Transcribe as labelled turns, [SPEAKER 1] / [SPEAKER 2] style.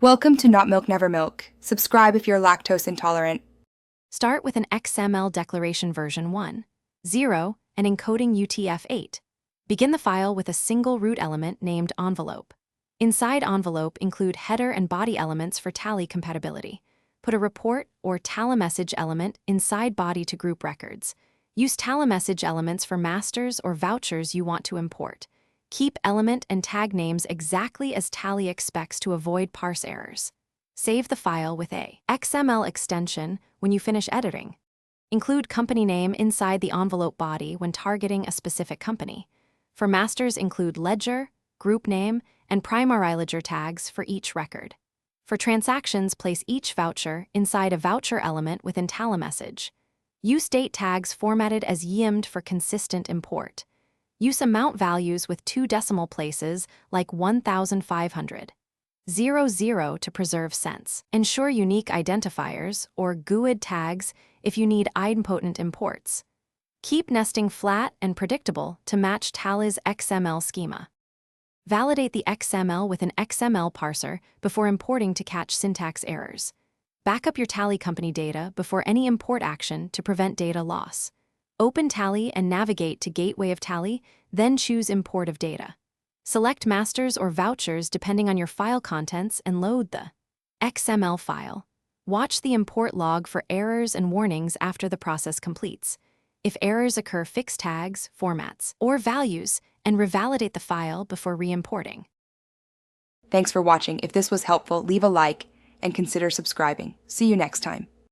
[SPEAKER 1] Welcome to Not Milk Never Milk. Subscribe if you're lactose intolerant.
[SPEAKER 2] Start with an XML declaration version 1, 0, and encoding UTF-8. Begin the file with a single root element named envelope. Inside envelope, include header and body elements for tally compatibility. Put a report or tally-message element inside body to group records. Use tally-message elements for masters or vouchers you want to import. Keep element and tag names exactly as Tally expects to avoid parse errors. Save the file with a XML extension when you finish editing. Include company name inside the envelope body when targeting a specific company. For masters, include ledger, group name, and primary ledger tags for each record. For transactions, place each voucher inside a voucher element within Tally message. Use date tags formatted as YIMD for consistent import. Use amount values with 2 decimal places like 1,500. 00 to preserve sense. Ensure unique identifiers or GUID tags if you need idempotent imports. Keep nesting flat and predictable to match Tally's XML schema. Validate the XML with an XML parser before importing to catch syntax errors. Back up your Tally company data before any import action to prevent data loss. Open Tally and navigate to Gateway of Tally, then choose Import of Data. Select masters or vouchers depending on your file contents and load the XML file. Watch the import log for errors and warnings after the process completes. If errors occur, fix tags, formats, or values and revalidate the file before re-importing.
[SPEAKER 1] Thanks for watching. If this was helpful, leave a like and consider subscribing. See you next time.